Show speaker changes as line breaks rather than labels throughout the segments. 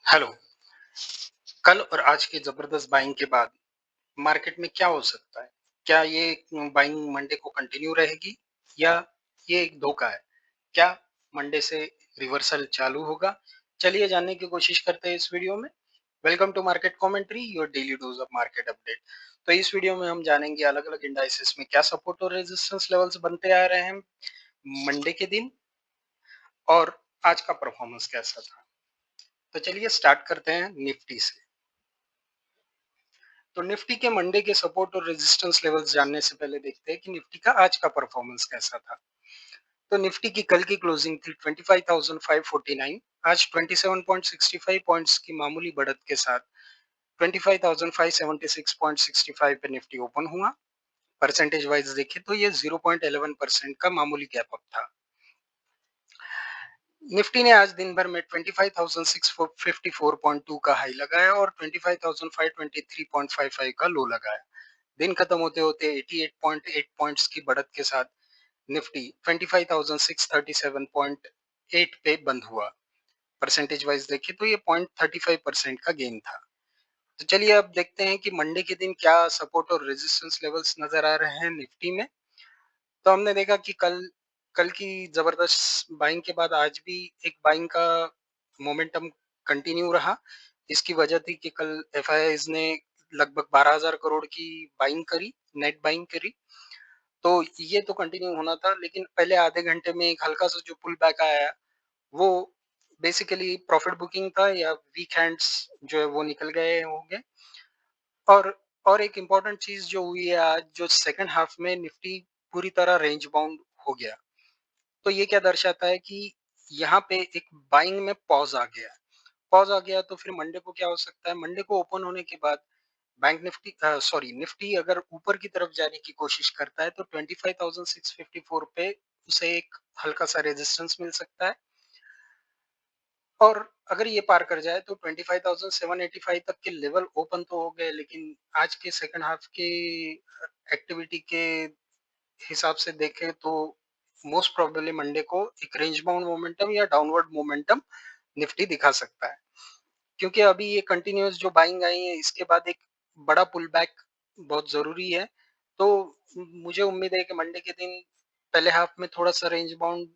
Hello. कल और आज की जबरदस्त बाइंग के बाद मार्केट में क्या हो सकता है? क्या ये बाइंग मंडे को कंटिन्यू रहेगी या ये एक धोखा है? क्या मंडे से रिवर्सल चालू होगा? चलिए जानने की कोशिश करते हैं इस वीडियो में। Welcome to market commentary, your daily dose of market update. तो इस वीडियो में हम जानेंगे अलग-अलग इंडाइसेस में क्या सपोर्ट और रेजिस्टेंस लेवल्स बनते आ रहे हैं मंडे के दिन और आज का परफॉर्मेंस कैसा था। तो चलिए स्टार्ट करते हैं निफ्टी से। तो निफ्टी के मंडे के सपोर्ट और रेजिस्टेंस लेवल्स जानने से पहले देखते हैं कि निफ्टी का आज का परफॉर्मेंस कैसा था। तो निफ्टी की कल की क्लोजिंग थी 25,549। आज 27.65 पॉइंट्स की मामूली बढ़त के साथ 25,576.65 पे निफ्टी ओपन हुआ। परसेंटेज वाइज देखें तो ये 0.11% का मामूली गैप अप था। निफ्टी ने आज दिन भर में 25,654.2 का हाई लगाया और 25,523.55 का लो लगाया। दिन खत्म होते होते 88.8 पॉइंट्स की बढ़त के साथ निफ्टी 25,637.8 पे बंद हुआ। परसेंटेज वाइज देखें तो ये 0.35% का गेन था। तो चलिए अब देखते हैं कि मंडे के दिन क्या सपोर्ट और रेजिस्टेंस लेवल्स नजर आ रहे हैं निफ्टी में। तो हमने देखा कि कल कल की जबरदस्त बाइंग के बाद आज भी एक बाइंग का मोमेंटम कंटिन्यू रहा। इसकी वजह थी कि कल एफआईआईज ने लगभग 12,000 करोड़ की बाइंग करी, नेट बाइंग करी। तो ये तो कंटिन्यू होना था, लेकिन पहले आधे घंटे में एक हल्का सा जो पुल बैक आया वो बेसिकली प्रॉफिट बुकिंग था या वीक हैंड्स जो है वो निकल गए होंगे। और और एक इम्पॉर्टेंट चीज जो हुई है आज, जो सेकंड हाफ में निफ्टी पूरी तरह रेंज बाउंड हो गया। तो ये क्या दर्शाता है कि यहाँ पे एक बाइंग में पॉज आ गया। पॉज आ गया तो फिर मंडे को क्या हो सकता है? मंडे को ओपन होने के बाद बैंक निफ्टी निफ्टी अगर ऊपर की तरफ जाने की कोशिश करता है तो 25,654 पे उसे एक हल्का सा रेजिस्टेंस मिल सकता है। और अगर ये पार कर जाए तो 25,785 तक के लेवल ओपन तो हो गए, लेकिन आज के सेकंड हाफ के एक्टिविटी के हिसाब से देखें तो मोस्ट प्रोबेबली मंडे को एक रेंज बाउंड मोमेंटम या डाउनवर्ड मोमेंटम निफ्टी दिखा सकता है। क्योंकि अभी ये कंटिन्यूअस जो बाइंग आई है इसके बाद एक बड़ा पुल बैक बहुत जरूरी है। तो मुझे उम्मीद है कि मंडे के दिन पहले हाफ में थोड़ा सा रेंज बाउंड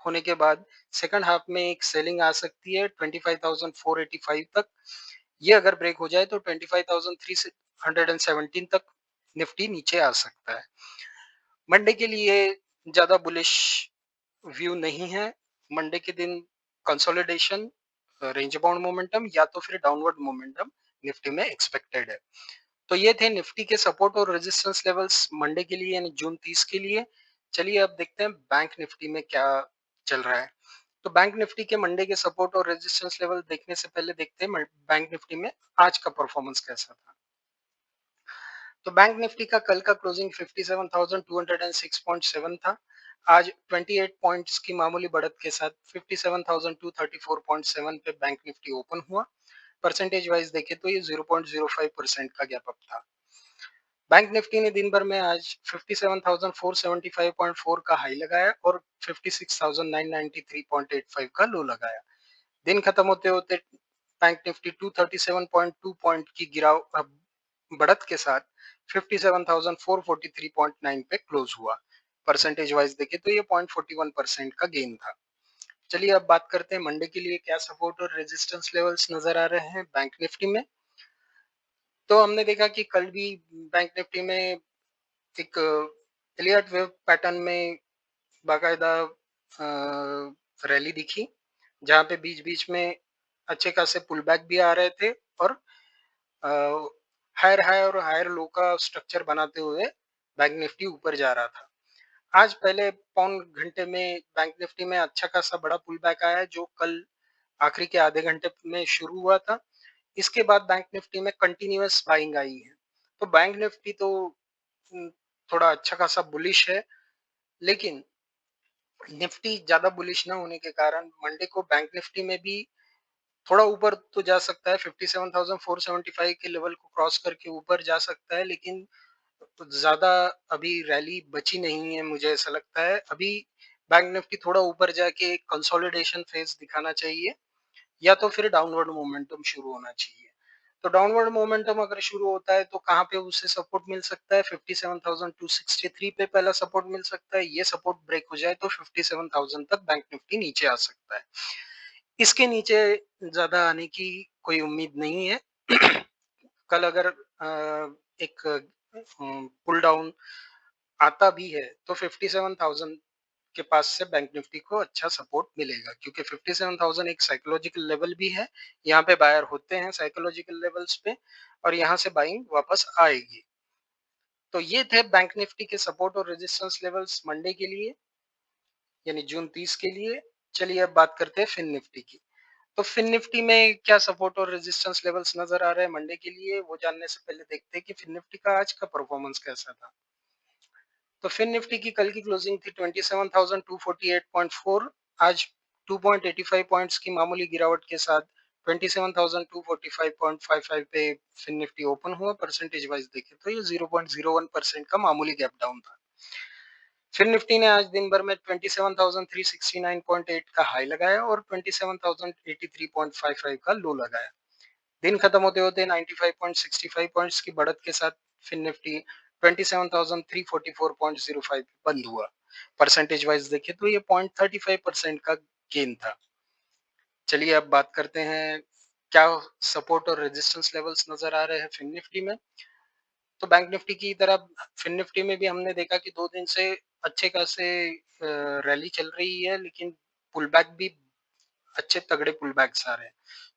होने के बाद सेकंड हाफ में एक सेलिंग आ सकती है 25,485 तक। ये अगर ब्रेक हो जाए तो 25,317 तक निफ्टी नीचे आ सकता है। मंडे के लिए ज्यादा बुलिश व्यू नहीं है। मंडे के दिन कंसोलिडेशन, रेंज बाउंड मोमेंटम या तो फिर डाउनवर्ड मोमेंटम निफ्टी में एक्सपेक्टेड है। तो ये थे निफ्टी के सपोर्ट और रेजिस्टेंस लेवल्स मंडे के लिए यानी जून 30 के लिए। चलिए अब देखते हैं बैंक निफ्टी में क्या चल रहा है। तो बैंक निफ्टी के मंडे के सपोर्ट और रेजिस्टेंस लेवल देखने से पहले देखते हैं बैंक निफ्टी में आज का परफॉर्मेंस कैसा था। तो बैंक निफ्टी का कल का क्लोजिंग 57,206.7 था। आज 28 पॉइंट्स की मामूली बढ़त के साथ 57,234.7 पे बैंक निफ्टी ओपन हुआ। परसेंटेज वाइज देखें तो ये 0.05% का गैप अप था। बैंक निफ्टी ने दिन भर में आज 57,475.4 का हाई लगाया और 56,993.85 का लो लगाया। दिन खत्म होते होते बैंक निफ्टी 237.2 पॉइंट की गिराव बढ़त के साथ 57,443.9 पे क्लोज हुआ। परसेंटेज वाइज देखें तो ये 0.41% का गेन था। चलिए अब बात करते हैं मंडे के लिए क्या सपोर्ट और रेजिस्टेंस लेवल्स नजर आ रहे हैं बैंक निफ्टी में। तो हमने देखा कि कल भी बैंक निफ्टी में एक एलियट वेव पैटर्न में बाकायदा रैली दिखी, जहां पे बीच बीच में अच्छे खासे पुल बैक भी आ रहे थे और हायर हाई और हायर लो का स्ट्रक्चर बनाते हुए बैंक निफ्टी ऊपर जा रहा था। आज पहले पौन घंटे में बैंक निफ्टी में अच्छा खासा बड़ा पुल बैक आया जो कल आखिरी के आधे घंटे में शुरू हुआ था। इसके बाद बैंक निफ्टी में कंटिन्यूअस बाइंग आई है। तो बैंक निफ्टी तो उम, थोड़ा अच्छा खासा बुलिश है, लेकिन निफ्टी ज्यादा बुलिश ना होने के कारण मंडे को बैंक निफ्टी में भी थोड़ा ऊपर तो जा सकता है। 57,475 के लेवल को क्रॉस करके ऊपर जा सकता है, लेकिन ज्यादा अभी रैली बची नहीं है। मुझे ऐसा लगता है अभी बैंक निफ्टी थोड़ा ऊपर जाके एक कंसोलिडेशन फेज दिखाना चाहिए। या तो फिर डाउनवर्ड मोमेंटम शुरू होना चाहिए। तो डाउनवर्ड मोमेंटम अगर शुरू होता है तो कहाँ पे उसे सपोर्ट मिल सकता है? 57,263 पे पहला सपोर्ट मिल सकता है। ये सपोर्ट ब्रेक हो जाए तो 57,000 तक बैंक निफ्टी नीचे आ सकता है। इसके नीचे ज़्यादा आने की कोई उम्मीद नहीं है। कल अगर एक पुल डाउन आता भी है तो 57,000 के पास से बैंक निफ्टी को अच्छा सपोर्ट मिलेगा, क्योंकि 57,000 एक साइकोलॉजिकल लेवल भी है। यहाँ पे बायर होते हैं साइकोलॉजिकल लेवल्स पे और यहाँ से बाइंग वापस आएगी। तो ये थे बैंक निफ्टी के सपोर्ट और रेजिस्टेंस लेवल्स मंडे के लिए, यानी जून 30 के लिए। चलिए अब बात करते हैं फिन निफ्टी की। तो फिन निफ्टी में क्या सपोर्ट और रेजिस्टेंस लेवल्स नजर आ रहे हैं मंडे के लिए, वो जानने से पहले देखते हैं कि फिन निफ्टी का आज का परफॉर्मेंस कैसा था। तो फिन निफ्टी की कल की क्लोजिंग थी 27,248.4। आज 2.85 पॉइंट्स की मामूली गिरावट के साथ 27,245.55 पे फिन निफ्टी ओपन हुआ। परसेंटेज वाइज देखें तो ये 0.01% का मामूली गैप डाउन था। फिन निफ्टी ने आज दिन भर में 27,369.8 का हाई लगाया और 27,083.55 का लो लगाया। दिन खत्म होते होते 95.65 पॉइंट्स की बढ़त के साथ फिन निफ्टी 27,344.05 बंद हुआ। परसेंटेज वाइज देखें तो ये 0.35% का गेन था। चलिए अब बात करते हैं क्या सपोर्ट और रेजिस्टेंस लेवल्स नजर आ रहे हैं फिन निफ्टी में। तो बैंक निफ्टी की तरह फिन निफ्टी में भी हमने देखा कि 2 दिन से अच्छे खासे रैली चल रही है, लेकिन पुल बैक भी अच्छे तगड़े पुल बैक्स आ रहे हैं।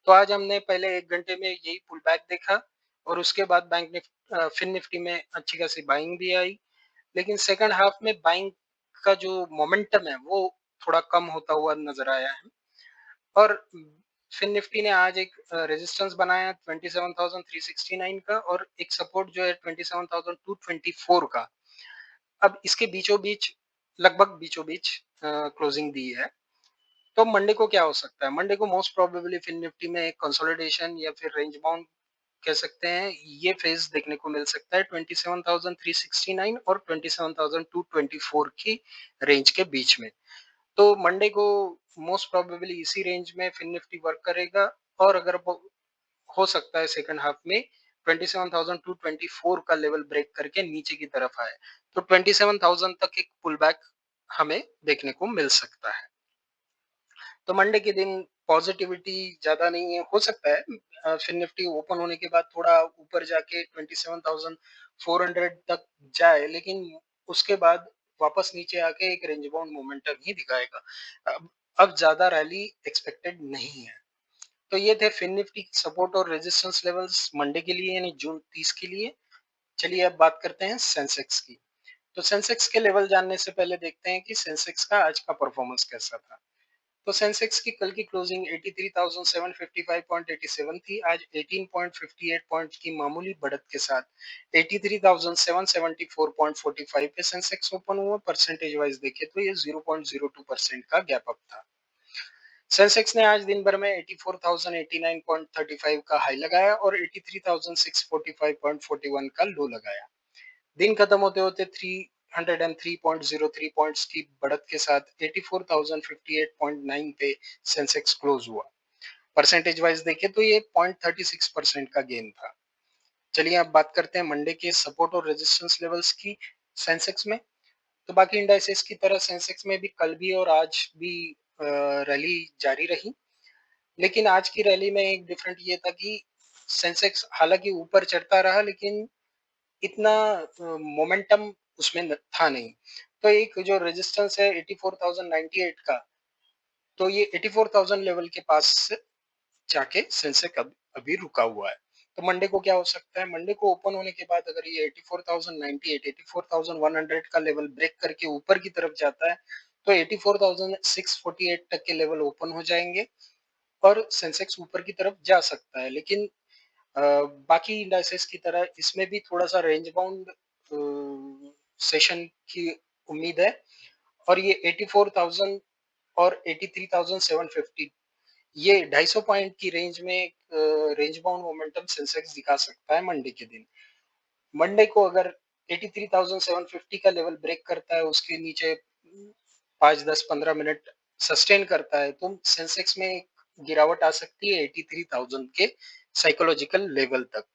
तो आज हमने पहले 1 घंटे में यही पुल बैक देखा और उसके बाद फिन निफ्टी में अच्छी खासी बाइंग भी आई। लेकिन सेकंड हाफ में बाइंग का जो मोमेंटम है वो थोड़ा कम होता हुआ नजर आया है। और फिन निफ्टी ने आज एक रेजिस्टेंस बनाया 27,369 का और एक सपोर्ट जो है 27,224 का। अब इसके बीचों बीच, लगभग बीचों बीच क्लोजिंग दी है। तो मंडे को क्या हो सकता है? मंडे को मोस्ट प्रोबेबली फिन निफ्टी में एक कंसोलिडेशन या फिर रेंज बाउंड कह सकते हैं, ये फेज देखने को मिल सकता है 27,369 और 27,224 की रेंज के बीच में। तो मंडे को मोस्ट प्रोबेबली इसी रेंज में फिन निफ्टी वर्क करेगा और अगर वो हो सकता है सेकंड हाफ में 27,224 का लेवल ब्रेक करके नीचे की तरफ आए तो 27,000 तक एक पुल बैक हमें देखने को मिल सकता है। तो मंडे के दिन पॉजिटिविटी ज्यादा नहीं है। हो सकता है फिर निफ्टी ओपन होने के बाद थोड़ा ऊपर जाके 27,400 तक जाए, लेकिन उसके बाद वापस नीचे आके एक रेंज बाउंड मोमेंटम ही दिखाएगा। अब ज्यादा रैली एक्सपेक्टेड नहीं है। तो ये थे फिन निफ्टी सपोर्ट और रेजिस्टेंस लेवल्स मंडे के लिए, यानी जून 30 के लिए। चलिए अब बात करते हैं सेंसेक्स की। तो सेंसेक्स के लेवल जानने से पहले देखते हैं कि सेंसेक्स का आज का परफॉर्मेंस कैसा था। तो सेंसेक्स की कल की क्लोजिंग 83,755.87 थी। आज 18.58 पॉइंट की मामूली बढ़त के साथ 83,774.45 पे सेंसेक्स ओपन हुआ। परसेंटेज वाइज देखें तो ये 0.02% का गैप अप था। सेंसेक्स ने आज दिन भर में 84,089.35 का हाई लगाया और 83,645.41 का लो लगाया। दिन खत्म होते होते 303.03 पॉइंट्स की बढ़त के साथ 84,058.9 पे सेंसेक्स क्लोज हुआ। परसेंटेज वाइज देखें तो ये 0.36% का गेन था। चलिए अब बात करते हैं मंडे के सपोर्ट और रेजिस्टेंस लेवल्स की सेंसेक्स में। तो बाकी इंडाइसेस की तरह सेंसेक्स में भी कल भी और आज भी रैली जारी रही, लेकिन आज की रैली में एक डिफरेंट ये था कि सेंसेक्स हालांकि ऊपर चढ़ता रहा, लेकिन इतना मोमेंटम उसमें था नहीं। तो एक जो रेजिस्टेंस है 84,098 का, तो ये 84,000 लेवल के पास जाके सेंसेक्स अभी रुका हुआ है। तो मंडे को क्या हो सकता है? मंडे को ओपन होने के बाद अगर ये 84,098 84,100 का लेवल ब्रेक करके ऊपर की तरफ जाता है तो 84,648 तक के लेवल ओपन हो जाएंगे और सेंसेक्स ऊपर की तरफ जा सकता है। लेकिन बाकी इंडाइसेस की तरह इसमें भी थोड़ा सा रेंज बाउंड सेशन की उम्मीद है और ये 84,000 और 83,750, ये 250 पॉइंट की रेंज में रेंज बाउंड मोमेंटम सेंसेक्स दिखा सकता है मंडे के दिन। मंडे को अगर 83,750 का लेवल ब्रेक करता है, उसके नीचे 5 10 15 मिनट सस्टेन करता है तो सेंसेक्स में एक गिरावट आ सकती है 83,000 के साइकोलॉजिकल लेवल तक।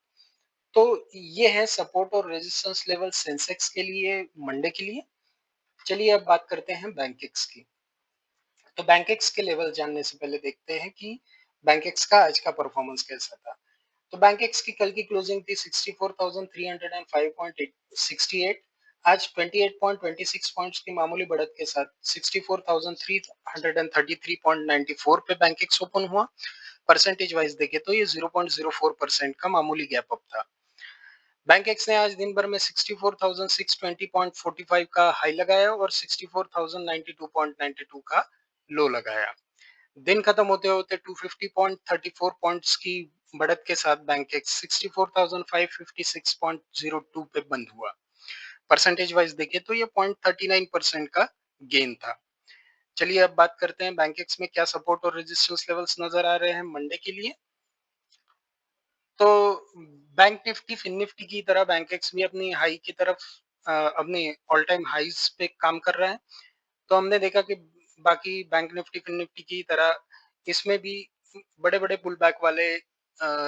तो ये है सपोर्ट और रेजिस्टेंस लेवल सेंसेक्स के लिए मंडे के लिए। चलिए अब बात करते हैं बैंकेक्स की। तो बैंकेक्स के लेवल जानने से पहले देखते हैं कि बैंकेक्स का आज का परफॉर्मेंस कैसा था। तो बैंकेक्स की कल की क्लोजिंग थी 64,305.68। आज 28.26 पॉइंट्स की मामूली बढ़त के साथ 64,333.94 पे बैंकेक्स ओपन हुआ। परसेंटेज वाइज देखे तो ये 0.04% का मामूली गैप अप था। बैंकेक्स ने आज दिन भर में 64,620.45 का हाई लगाया और 64,092.92 का लो लगाया। दिन खत्म होते होते 250.34 पॉइंट्स की बढ़त के साथ बैंकेक्स 64,556.02 पे बंद हुआ। परसेंटेज वाइज देखे तो ये 0.39% का गेन था। चलिए अब बात करते हैं बैंकेक्स में क्या सपोर्ट और रेजिस्टेंस लेवल्स नजर आ रहे हैं मंडे के लिए। तो बैंक निफ्टी फिन निफ्टी की तरह बैंकेक्स भी अपनी हाई की तरफ अपने ऑल टाइम हाईज पे काम कर रहा है। तो हमने देखा कि बाकी बैंक निफ्टी फिन निफ्टी की तरह इसमें भी बड़े बड़े पुल बैक वाले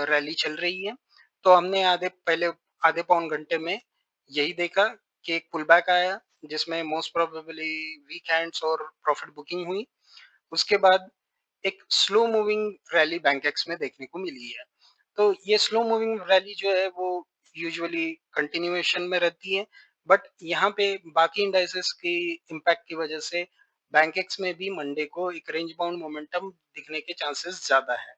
रैली चल रही है। तो हमने आधे पौन घंटे में यही देखा कि एक पुल बैक आया जिसमें मोस्ट प्रोबेबली वीक हैंड्स और प्रॉफिट बुकिंग हुई। उसके बाद एक स्लो मूविंग रैली बैंकेक्स में देखने को मिली है। तो ये स्लो मूविंग रैली जो है वो यूजुअली कंटिन्यूएशन में रहती है, बट यहाँ पे बाकी इंडाइसेस की इम्पैक्ट की वजह से बैंकेक्स में भी मंडे को एक रेंज बाउंड मोमेंटम दिखने के चांसेस ज्यादा है।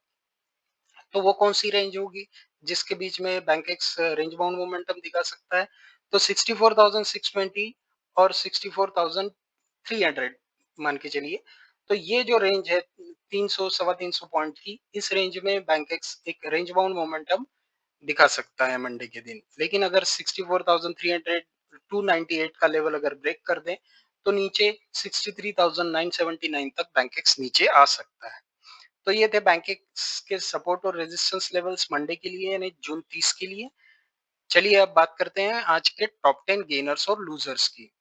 तो वो कौन सी रेंज होगी जिसके बीच में बैंकेक्स रेंज बाउंड मोमेंटम दिखा सकता है। तो 64,620 और 64,300 मान के चलिए। तो ये जो रेंज है 300 सवा 300 पॉइंट की, इस रेंज में बैंकेक्स एक रेंज बाउंड मोमेंटम दिखा सकता है मंडे के दिन। लेकिन अगर 64,300 298 का लेवल अगर ब्रेक कर दें तो नीचे 63,979 तक बैंकेक्स नीचे आ सकता है। तो ये थे बैंकेक्स के सपोर्ट और रेजिस्टेंस लेवल्स मंडे के लिए यानी जून 30 के लिए। चलिए अब बात करते हैं आज के टॉप 10 गेनर्स और लूजर्स की।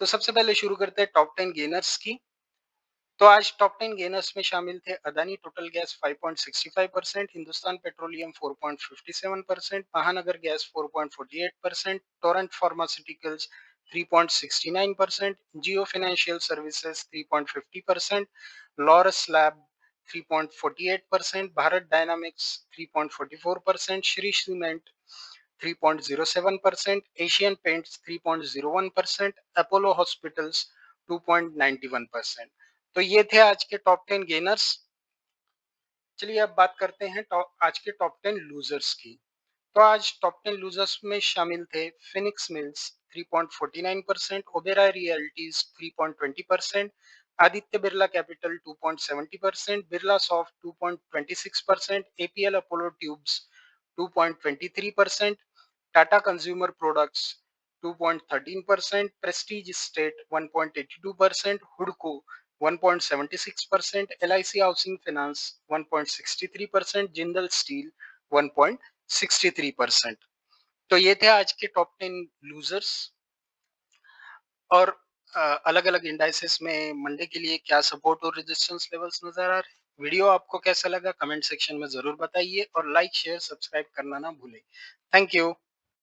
तो सबसे पहले शुरू करते हैं टॉप 10 गेनर्स की। तो आज टॉप 10 गेनर्स में शामिल थे Adani Total Gas 5.65%, Hindustan Petroleum 4.57%, Mahanagar Gas 4.48%, Torrent Pharmaceuticals 3.69%, Jio Financial Services 3.50%, Laurus Lab 3.48%, Bharat Dynamics 3.44%, Shree Cement 3.07%, Asian Paints 3.01%, Apollo Hospitals 2.91%। तो ये थे आज के टॉप 10 गेनर्स। चलिए अब बात करते हैं आज के टॉप 10 लूजर्स की। तो आज टॉप 10 लूजर्स में शामिल थे Phoenix mills 3.49%, Oberoi realities 3.20%, Aditya Birla capital 2.70%, Birla soft 2.26%, APL Apollo tubes 2.23%, Tata consumer products 2.13%, Prestige state 1.82%, हुडको 1.76%, LIC housing finance 1.63%, Jindal steel 1.63%। तो ये थे आज के टॉप 10 लूजर्स। और अलग अलग इंडाइसेस में मंडे के लिए क्या सपोर्ट और रेजिस्टेंस लेवल्स नजर आ रहे हैं। वीडियो आपको कैसा लगा कमेंट सेक्शन में जरूर बताइए और लाइक शेयर सब्सक्राइब करना ना भूलें। Thank you.